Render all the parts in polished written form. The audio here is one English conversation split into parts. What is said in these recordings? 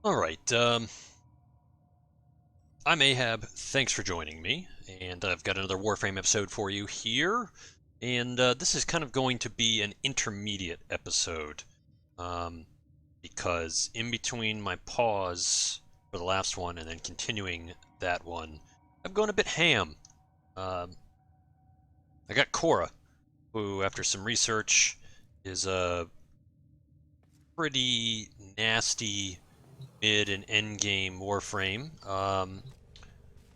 Alright, I'm Ahab, thanks for joining me, and I've got another Warframe episode for you here, and this is kind of going to be an intermediate episode, because in between my pause for the last one and then continuing that one, I'm going a bit ham. Um, I got Khora, who, after some research, is a pretty nasty mid and end game Warframe.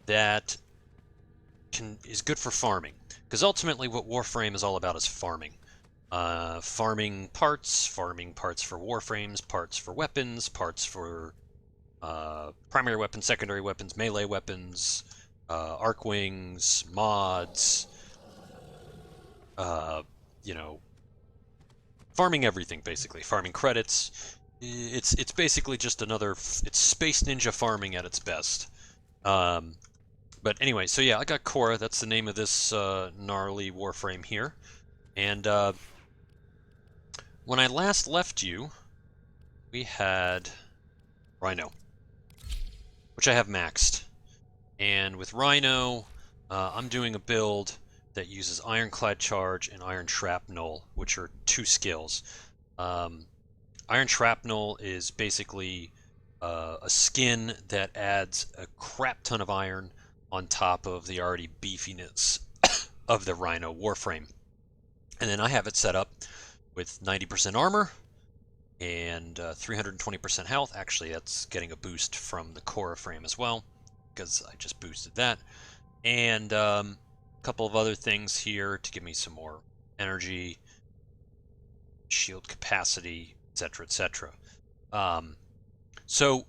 That is good for farming, because ultimately what Warframe is all about is farming. Farming parts for Warframes, parts for weapons, parts for primary weapons, secondary weapons, melee weapons, arc wings, mods, uh, you know, farming everything basically. Farming credits. It's basically just it's Space Ninja farming at its best. Um, But anyway, so yeah, I got Khora. That's the name of this gnarly Warframe here. And when I last left you, we had Rhino, which I have maxed. And with Rhino, I'm doing a build that uses Ironclad Charge and Iron Shrapnel, which are two skills. Iron Shrapnel is basically a skin that adds a crap ton of iron on top of the already beefiness of the Rhino Warframe. And then I have it set up with 90% armor and 320% health. Actually, that's getting a boost from the Khora frame as well, because I just boosted that. And a couple of other things here to give me some more energy, shield capacity, etc., etc. So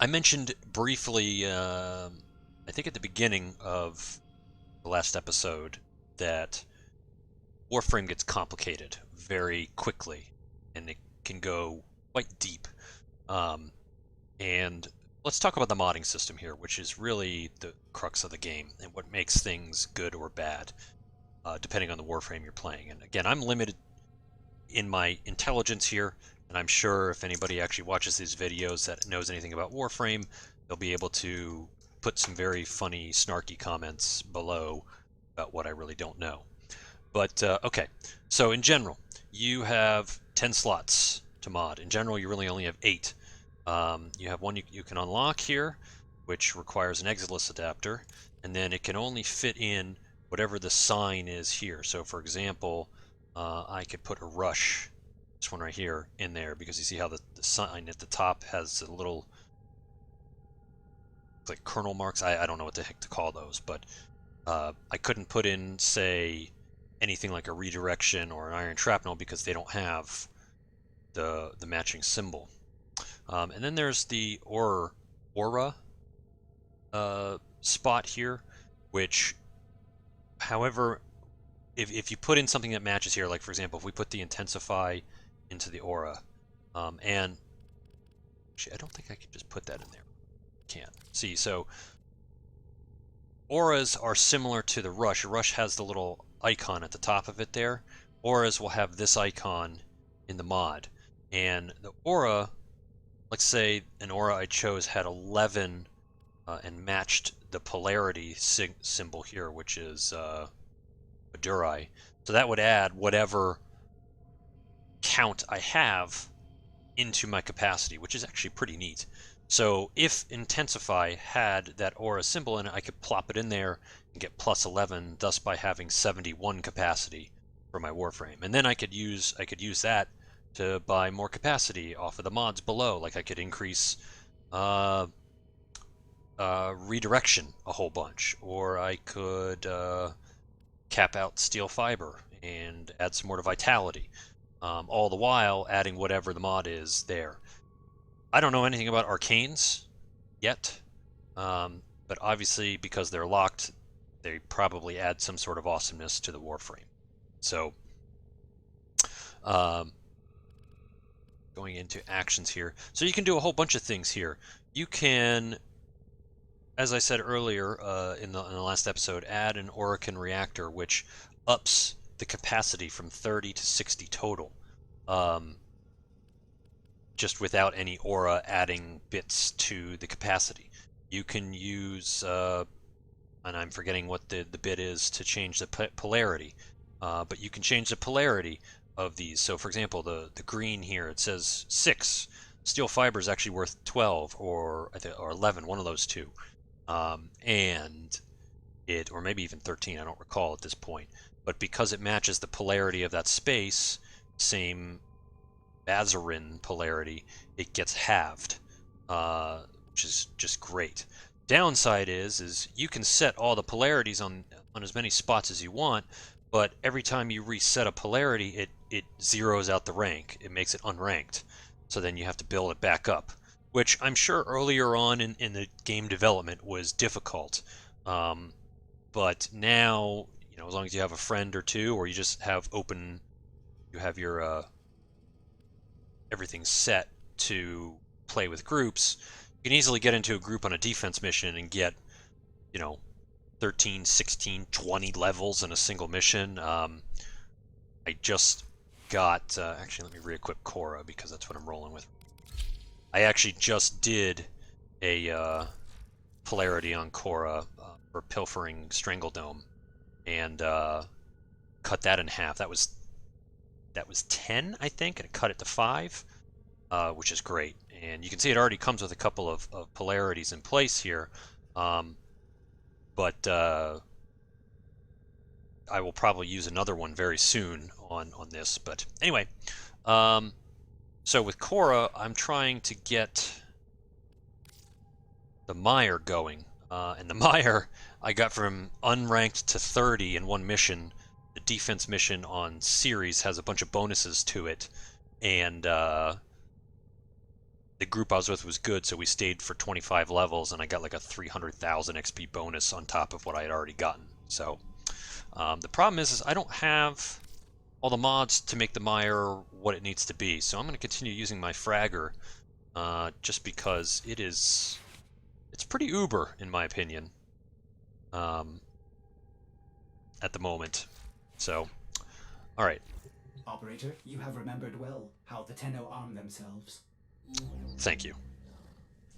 I mentioned briefly, I think at the beginning of the last episode, that Warframe gets complicated very quickly, and it can go quite deep. And let's talk about the modding system here, which is really the crux of the game and what makes things good or bad, depending on the Warframe you're playing. And again, I'm limited in my intelligence here, and I'm sure if anybody actually watches these videos that knows anything about Warframe, they'll be able to put some very funny, snarky comments below about what I really don't know. But okay, so in general, you have 10 slots to mod. In general, you really only have 8. You have one you can unlock here, which requires an Exilus adapter, and then it can only fit in whatever the sign is here. So for example, I could put a rush, this one right here, in there, because you see how the sign at the top has a little like kernel marks. I don't know what the heck to call those, but I couldn't put in, say, anything like a redirection or an iron shrapnel because they don't have the matching symbol. And then there's the aura spot here, which, however, if you put in something that matches here, like for example, if we put the intensify into the aura, and actually, I don't think I could just put that in there. Can't see. So auras are similar to the rush. A rush has the little icon at the top of it there. Auras will have this icon in the mod, and the aura, let's say an aura I chose had 11 and matched the polarity symbol here, which is Madurai. So that would add whatever count I have into my capacity, which is actually pretty neat. So if Intensify had that aura symbol in it, I could plop it in there and get plus 11, thus by having 71 capacity for my Warframe. And then I could use that to buy more capacity off of the mods below. Like I could increase redirection a whole bunch, or I could cap out steel fiber and add some more to vitality, all the while adding whatever the mod is there. I don't know anything about arcanes yet, but obviously because they're locked, they probably add some sort of awesomeness to the Warframe. So, going into actions here. So you can do a whole bunch of things here. You can, as I said earlier in the last episode, add an Orokin reactor, which ups the capacity from 30 to 60 total. Which just without any aura adding bits to the capacity. You can use, and I'm forgetting what the bit is to change the polarity, but you can change the polarity of these. So for example, the green here, it says 6. Steel fiber is actually worth 12 or 11, one of those two. And it, or maybe even 13, I don't recall at this point. But because it matches the polarity of that space, same Azarin polarity, it gets halved, which is just great. Downside is you can set all the polarities on as many spots as you want, but every time you reset a polarity, it zeroes out the rank. It makes it unranked. So then you have to build it back up, which I'm sure earlier on in the game development was difficult. But now, you know, as long as you have a friend or two, or you just have you have your everything set to play with groups, you can easily get into a group on a defense mission and get, you know, 13, 16, 20 levels in a single mission. I just got, actually let me re-equip Khora because that's what I'm rolling with. I actually just did a polarity on Khora for pilfering Strangledome, and cut that in half. That was 10, I think, and it cut it to 5, which is great. And you can see it already comes with a couple of polarities in place here, but I will probably use another one very soon on this. But anyway, so with Khora, I'm trying to get the Mire going, and the Mire I got from unranked to 30 in one mission. The defense mission on series has a bunch of bonuses to it, and the group I was with was good, so we stayed for 25 levels, and I got like a 300,000 XP bonus on top of what I had already gotten. So the problem is I don't have all the mods to make the Mire what it needs to be, so I'm going to continue using my Fragger, just because it's pretty uber in my opinion at the moment. So, all right. Operator, you have remembered well how the Tenno arm themselves. Thank you.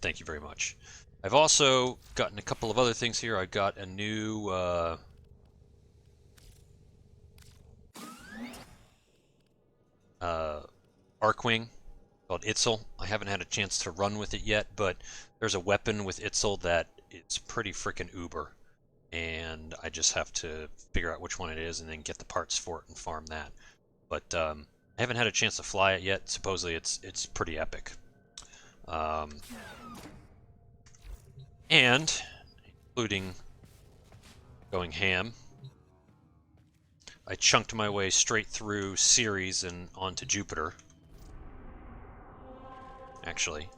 Thank you very much. I've also gotten a couple of other things here. I got a new Arcwing called Itzel. I haven't had a chance to run with it yet, but there's a weapon with Itzel that is pretty freaking uber, and I just have to figure out which one it is and then get the parts for it and farm that. But I haven't had a chance to fly it yet. Supposedly it's pretty epic. And including going ham, I chunked my way straight through Ceres and onto Jupiter. Actually,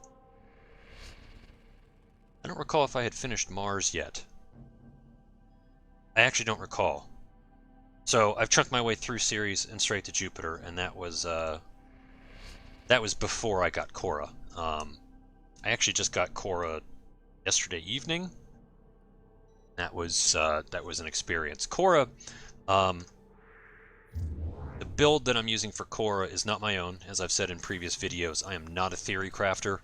I don't recall if I had finished Mars yet. I actually don't recall. So I've chunked my way through Ceres and straight to Jupiter, and that was before I got Khora. I actually just got Khora yesterday evening. That was an experience. Khora, the build that I'm using for Khora is not my own. As I've said in previous videos, I am not a theory crafter.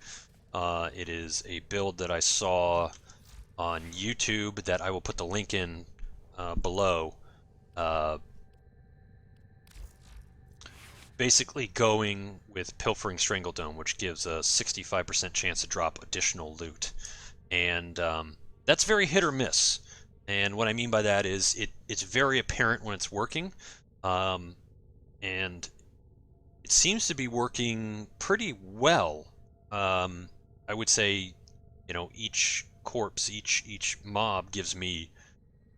It is a build that I saw on YouTube that I will put the link in below. Basically going with Pilfering Strangledome, which gives a 65% chance to drop additional loot. And that's very hit or miss. And what I mean by that is it's very apparent when it's working. And it seems to be working pretty well. I would say, you know, each corpse, each mob gives me,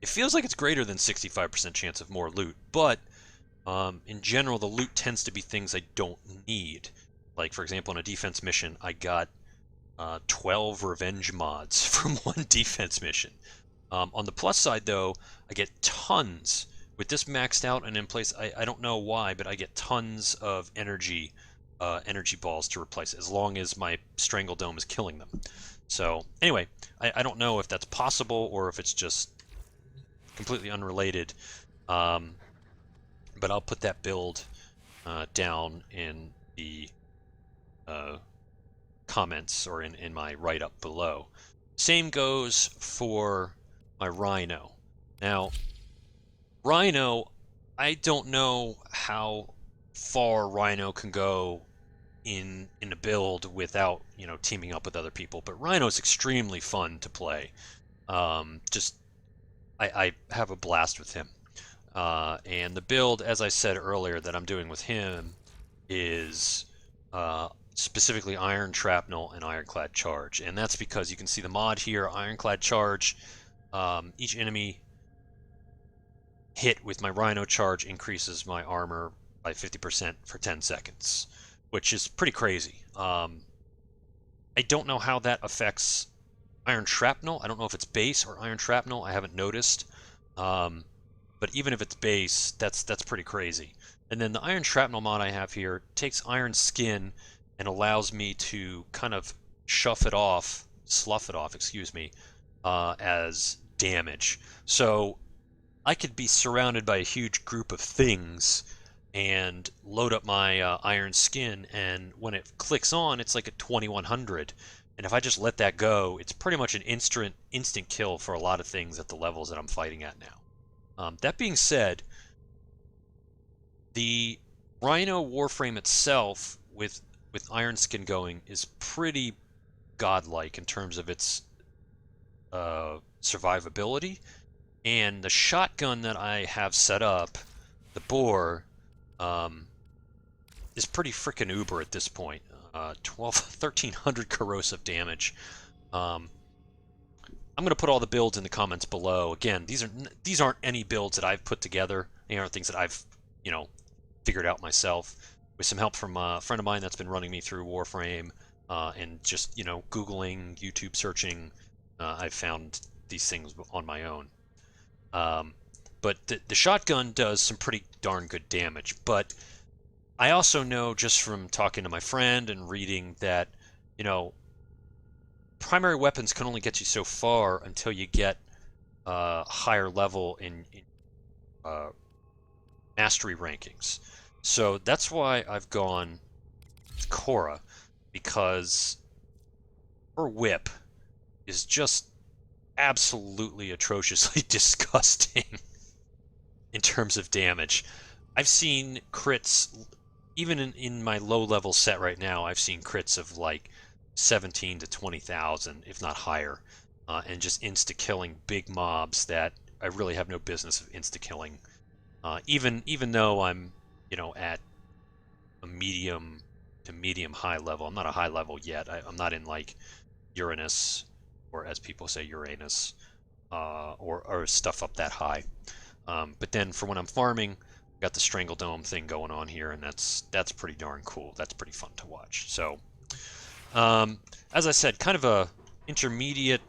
it feels like it's greater than 65% chance of more loot, but in general, the loot tends to be things I don't need. Like, for example, in a defense mission, I got 12 revenge mods from one defense mission. On the plus side, though, I get tons. With this maxed out and in place, I don't know why, but I get tons of energy balls to replace it, as long as my Strangledome is killing them. So, anyway, I don't know if that's possible or if it's just completely unrelated. But I'll put that build down in the comments or in my write-up below. Same goes for my Rhino. Now, Rhino, I don't know how far Rhino can go in a build without, you know, teaming up with other people, but Rhino is extremely fun to play. I have a blast with him. And the build, as I said earlier, that I'm doing with him is specifically Iron Shrapnel and Ironclad Charge. And that's because you can see the mod here, Ironclad Charge. Each enemy hit with my Rhino Charge increases my armor by 50% for 10 seconds, which is pretty crazy. I don't know how that affects Iron Shrapnel. I don't know if it's base or Iron Shrapnel. I haven't noticed. But even if it's base, that's pretty crazy. And then the Iron Shrapnel mod I have here takes Iron Skin and allows me to kind of slough it off, excuse me, as damage. So I could be surrounded by a huge group of things and load up my Iron Skin, and when it clicks on, it's like a 2100. And if I just let that go, it's pretty much an instant kill for a lot of things at the levels that I'm fighting at now. That being said, the Rhino Warframe itself, with Iron Skin going, is pretty godlike in terms of its survivability. And the shotgun that I have set up, the Boar, is pretty freaking uber at this point. 1300 corrosive damage. I'm going to put all the builds in the comments below. Again, these aren't any builds that I've put together. They aren't things that I've, you know, figured out myself. With some help from a friend of mine that's been running me through Warframe, and just, you know, Googling, YouTube searching, I've found these things on my own. But the shotgun does some pretty darn good damage. But I also know, just from talking to my friend and reading, that, you know, primary weapons can only get you so far until you get higher level in mastery rankings. So that's why I've gone with Khora, because her whip is just absolutely atrociously disgusting in terms of damage. I've seen crits, even in my low-level set right now, I've seen crits of like 17 to 20,000, if not higher, and just insta-killing big mobs that I really have no business of insta-killing. Even though I'm, you know, at a medium to medium-high level. I'm not a high level yet. I'm not in like Uranus, or as people say, Uranus, or stuff up that high. But then for when I'm farming, got the Strangle Dome thing going on here, and that's pretty darn cool. That's pretty fun to watch. So, as I said, kind of a intermediate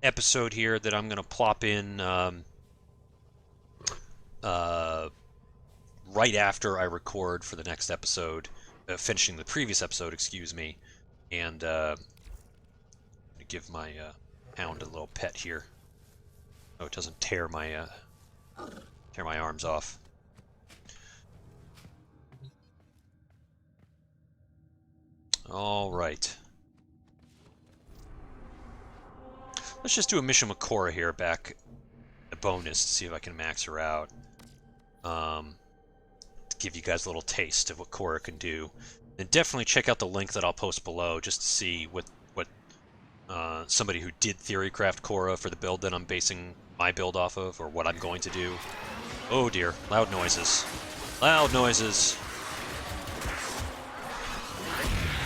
episode here that I'm going to plop in right after I record for the next episode, finishing the previous episode, excuse me, and give my hound a little pet here. Oh, it doesn't tear my arms off. All right. Let's just do a mission with Khora here, back a bonus, to see if I can max her out. To give you guys a little taste of what Khora can do. And definitely check out the link that I'll post below, just to see what somebody who did theorycraft Khora for the build that I'm basing my build off of, or what I'm going to do. Oh dear, loud noises. Loud noises.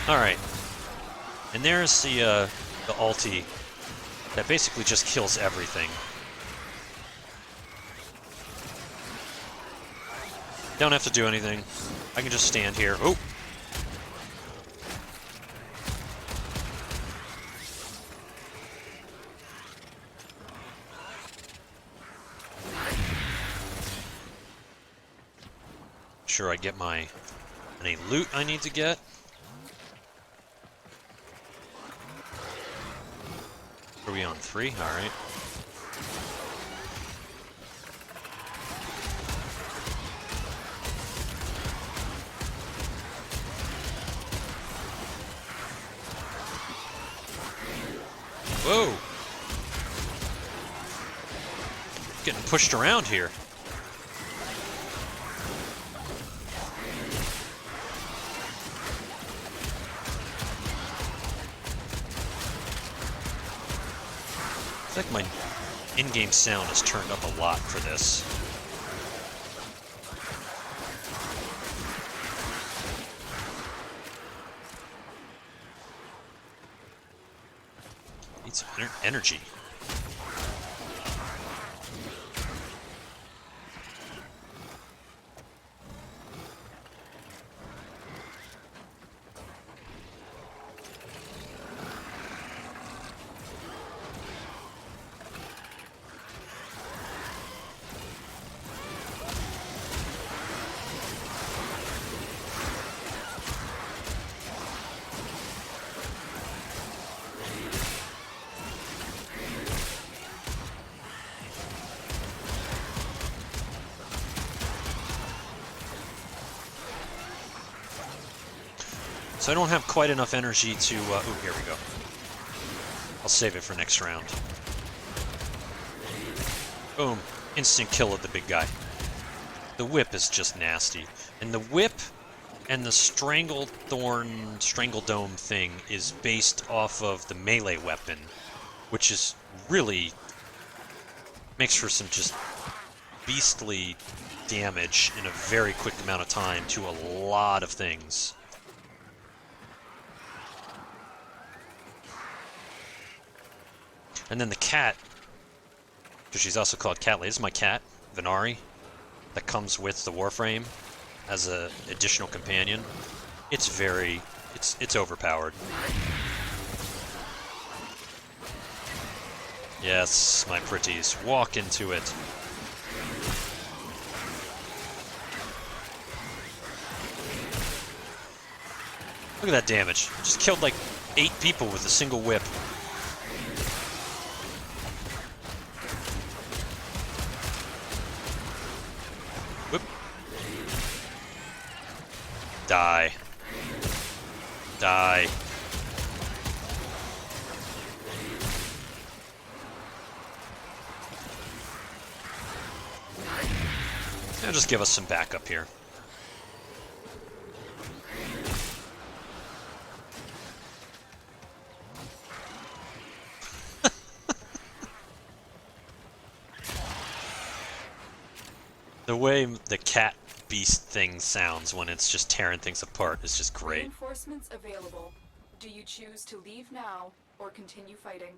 Alright. And there's the ulti that basically just kills everything. Don't have to do anything. I can just stand here. Oh! Sure I get any loot I need to get. Are we on 3? Alright. Whoa! Getting pushed around here. I think my in-game sound is turned up a lot for this. Need some energy. So I don't have quite enough energy to, ooh, here we go. I'll save it for next round. Boom. Instant kill of the big guy. The whip is just nasty. And the whip and the Strangle Dome thing is based off of the melee weapon, which is really makes for some just beastly damage in a very quick amount of time to a lot of things. And then the cat, because she's also called Cat Lady. This is my cat, Venari, that comes with the Warframe as an additional companion. It's it's overpowered. Yes, my pretties, walk into it. Look at that damage. Just killed like 8 people with a single whip. Whoop. Die. Die. Now just give us some backup here. The way the cat beast thing sounds when it's just tearing things apart is just great. Reinforcements available. Do you choose to leave now or continue fighting?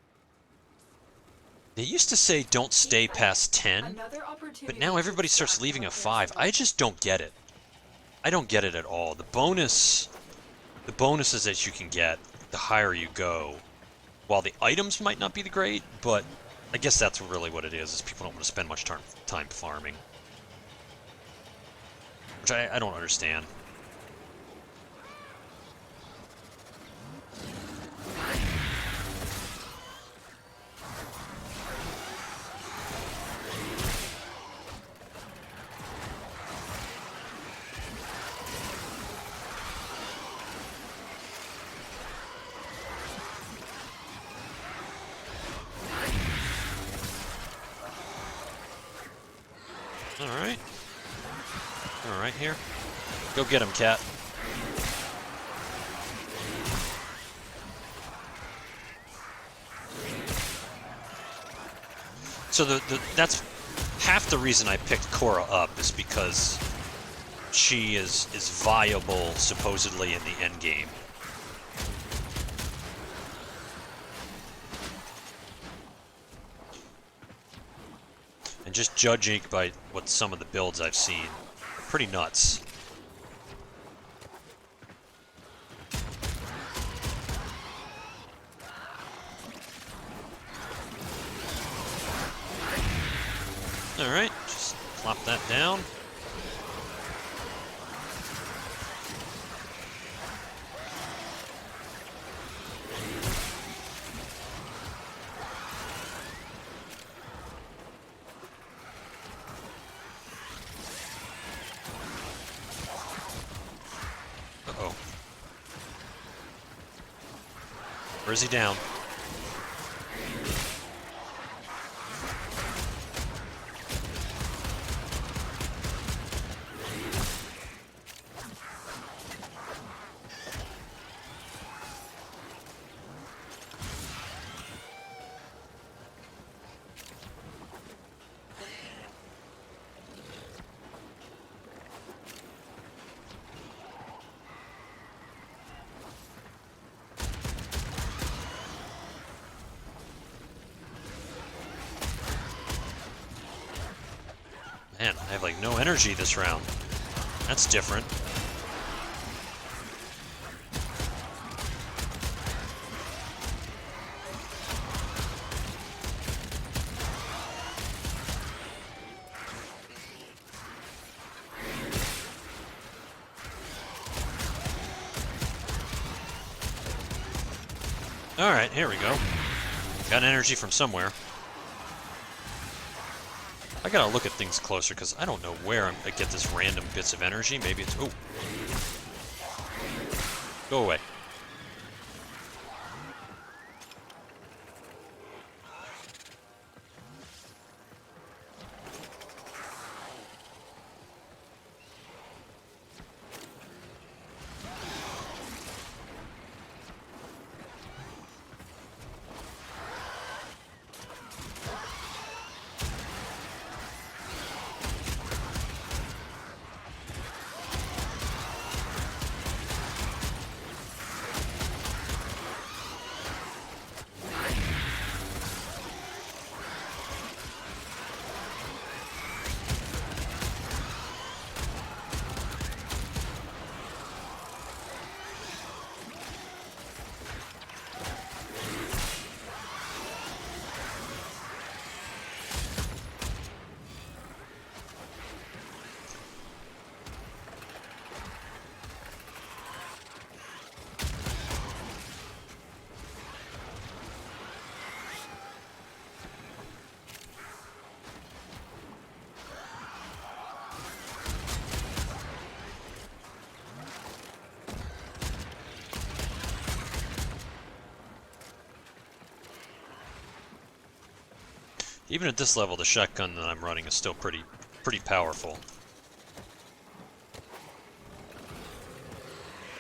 They used to say don't stay past 10, but now everybody starts leaving at 5. I just don't get it. I don't get it at all. The bonuses that you can get, the higher you go, while the items might not be the great, but I guess that's really what it is people don't want to spend much time farming. Which I don't understand. Alright. Alright here. Go get him, cat. So that's half the reason I picked Khora up is because she is viable supposedly in the end game. And just judging by what some of the builds I've seen, pretty nuts. Alright, just plop that down. Uh-oh. Where is he down? Man, I have like no energy this round. That's different. Alright, here we go. Got energy from somewhere. I gotta look at things closer because I don't know where I get this random bits of energy. Maybe it's... Oh! Go away. Even at this level, the shotgun that I'm running is still pretty powerful.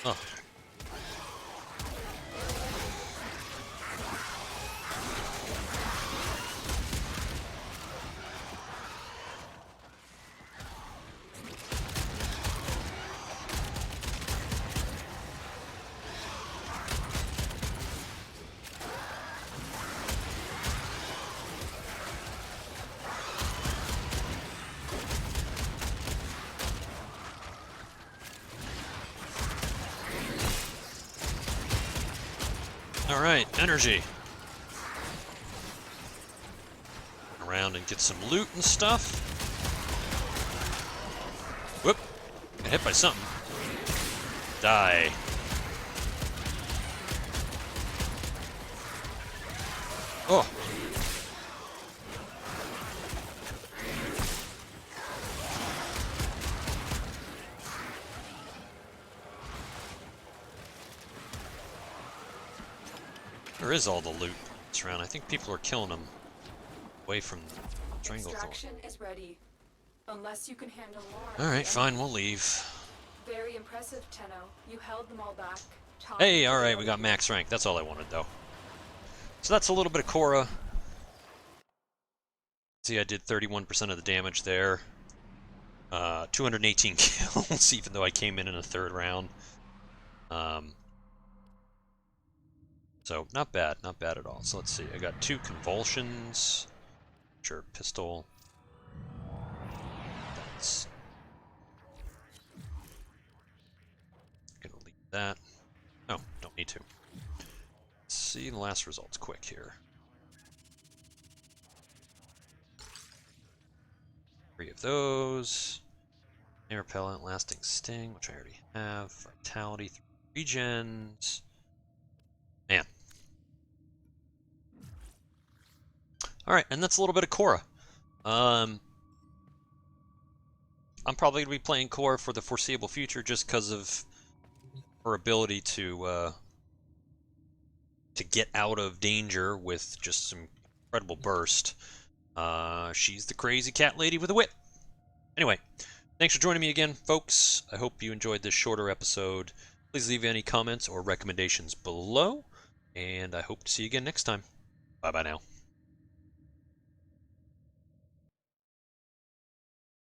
Oh. Alright, energy. Around and get some loot and stuff. Whoop! Got hit by something. Die. Oh! Where is all the loot this round? I think people are killing them away from Stranglethorn. Extraction is ready. Unless you can handle more. Alright, fine, we'll leave. Very impressive, Tenno. You held them all back. Hey, alright, we got max rank. That's all I wanted, though. So that's a little bit of Khora. See, I did 31% of the damage there. 218 kills, even though I came in a third round. So, not bad at all. So let's see, I got 2 convulsions. Sure, pistol. That's... gonna leave that. Oh, don't need to. Let's see the last results quick here. 3 of those. Air repellent, lasting sting, which I already have. Vitality, 3 regens. Man. Alright, and that's a little bit of Khora. I'm probably going to be playing Khora for the foreseeable future just because of her ability to get out of danger with just some incredible burst. She's the crazy cat lady with a whip. Anyway, thanks for joining me again, folks. I hope you enjoyed this shorter episode. Please leave any comments or recommendations below, and I hope to see you again next time. Bye-bye now.